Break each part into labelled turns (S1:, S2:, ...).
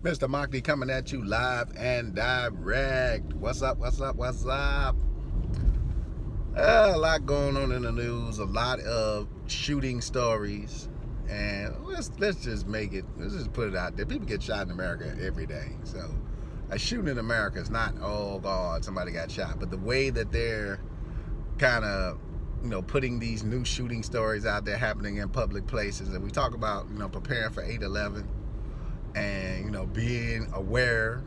S1: Mr. Mockney coming at you live and direct. What's up, what's up, what's up? A lot going on in the news, a lot of shooting stories. And let's just let's just put it out there. People get shot in America every day. So a shooting in America is not, oh God, somebody got shot. But the way that they're kind of, putting these new shooting stories out there happening in public places. And we talk about, preparing for 8/11. And being aware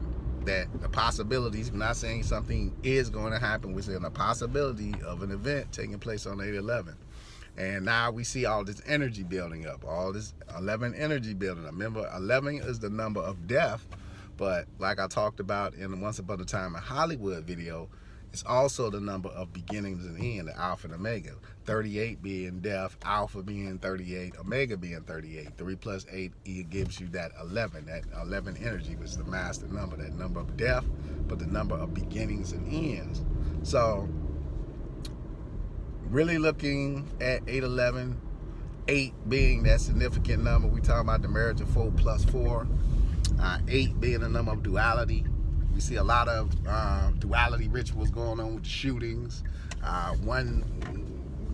S1: that the possibilities, we're not saying something is going to happen, we're saying the possibility of an event taking place on 8/11. And now we see all this energy building up, all this 11 energy building up. Remember, 11 is the number of death, but like I talked about in the Once Upon a Time in Hollywood video, it's also the number of beginnings and end, the Alpha and Omega. 38 being death, Alpha being 38, Omega being 38. 3 plus 8 gives you that 11. That 11 energy was the master number, that number of death, but the number of beginnings and ends. So, really looking at 8/11, 8 being that significant number. We talking about the marriage of 4 plus 4. 8 being the number of duality. We see a lot of duality rituals going on with the shootings.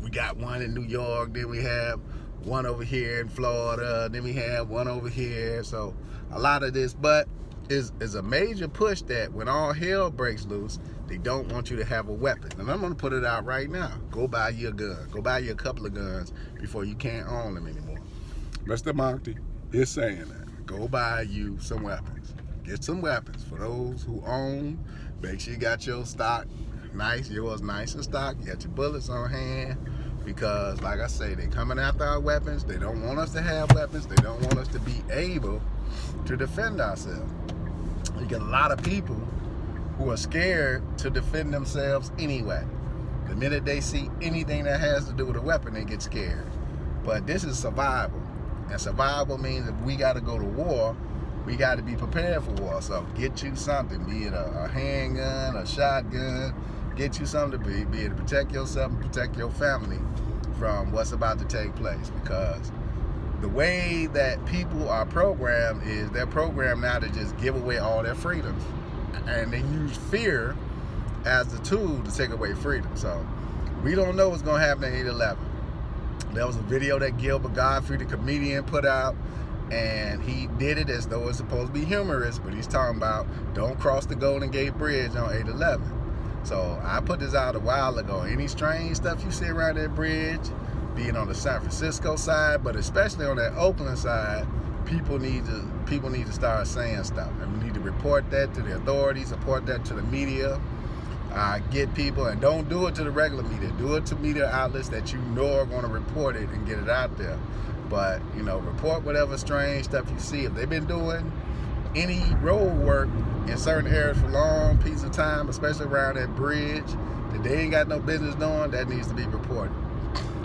S1: We got one in New York, then we have one over here in Florida, then we have one over here. So a lot of this, but is a major push that when all hell breaks loose, they don't want you to have a weapon. And I'm gonna put it out right now. Go buy you a gun. Go buy you a couple of guns before you can't own them anymore. Mr. Monty is saying that. Go buy you some weapons. Get some weapons. For those who own, make sure you got your stock nice, yours nice and stock. You got your bullets on hand, because like I say, they're coming after our weapons. They don't want us to have weapons. They don't want us to be able to defend ourselves. You get a lot of people who are scared to defend themselves anyway. The minute they see anything that has to do with a weapon, they get scared. But this is survival. And survival means if we got to go to war, we got to be prepared for war. So get you something, be it a handgun, a shotgun, get you something to be able to protect yourself and protect your family from what's about to take place. Because the way that people are programmed is they're programmed now to just give away all their freedoms. And they use fear as the tool to take away freedom. So we don't know what's going to happen at 8/11. There was a video that Gilbert Gottfried, the comedian, put out, and he did it as though it's supposed to be humorous, but he's talking about don't cross the Golden Gate Bridge on 8/11. So I put this out a while ago. Any strange stuff you see around that bridge, be it on the San Francisco side, but especially on that Oakland side, people need to start saying stuff. And we need to report that to the authorities, report that to the media, get people, and don't do it to the regular media. Do it to media outlets that you know are going to report it and get it out there. But, report whatever strange stuff you see. If they've been doing any road work in certain areas for long periods of time, especially around that bridge, that they ain't got no business doing, that needs to be reported.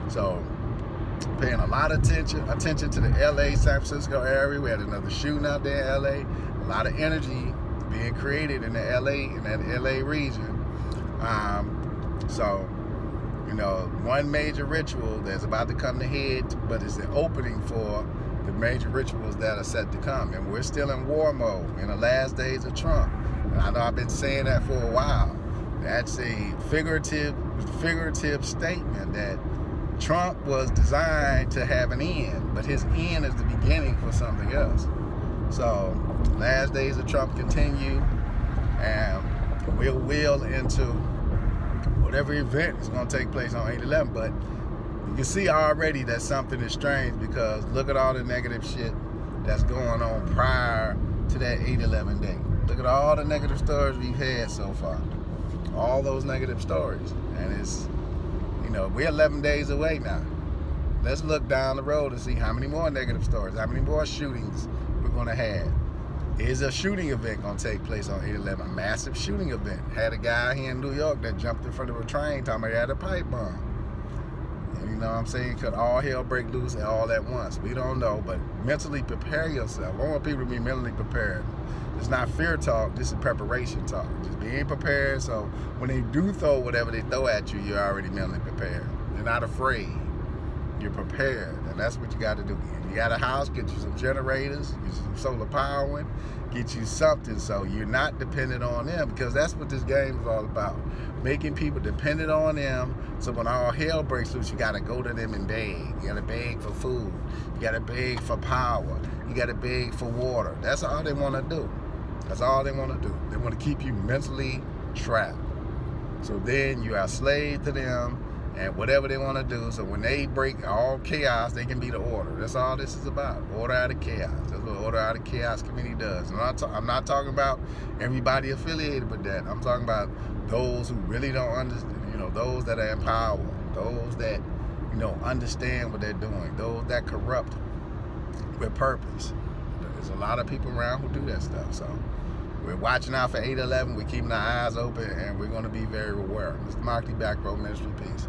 S1: So, paying a lot of attention to the LA, San Francisco area. We had another shooting out there in LA. A lot of energy being created in that LA region. So, one major ritual that's about to come to head, but it's the opening for the major rituals that are set to come. And we're still in war mode in the last days of Trump. And I know I've been saying that for a while. That's a figurative statement that Trump was designed to have an end, but his end is the beginning for something else. So, last days of Trump continue, and we'll wheel into whatever event is going to take place on 8/11. But you can see already that something is strange, because look at all the negative shit that's going on prior to that 8/11 date. Look at all the negative stories we've had so far. All those negative stories. And it's, we're 11 days away now. Let's look down the road and see how many more negative stories, how many more shootings we're going to have. Is a shooting event going to take place on 8/11? A massive shooting event. Had a guy here in New York that jumped in front of a train talking about he had a pipe bomb. And you know what I'm saying? Could all hell break loose all at once? We don't know, but mentally prepare yourself. I want people to be mentally prepared. It's not fear talk, this is preparation talk. Just being prepared, so when they do throw whatever they throw at you, you're already mentally prepared. You're not afraid. you're prepared, and that's what you got to do. You got a house, get you some generators, get you some solar powering, get you something so you're not dependent on them, because that's what this game is all about. Making people dependent on them, so when all hell breaks loose, you got to go to them and beg. You got to beg for food. You got to beg for power. You got to beg for water. That's all they want to do. That's all they want to do. They want to keep you mentally trapped. So then you are slave to them and whatever they want to do. So when they break all chaos, they can be the order. That's all this is about. Order out of chaos. That's what Order Out of Chaos Committee does. And I'm not talking about everybody affiliated with that. I'm talking about those who really don't understand, those that are in power, those that, understand what they're doing, those that corrupt with purpose. There's a lot of people around who do that stuff. So we're watching out for 8/11. We're keeping our eyes open, and we're going to be very aware. Mr. Markley, Back Row Ministry. Peace.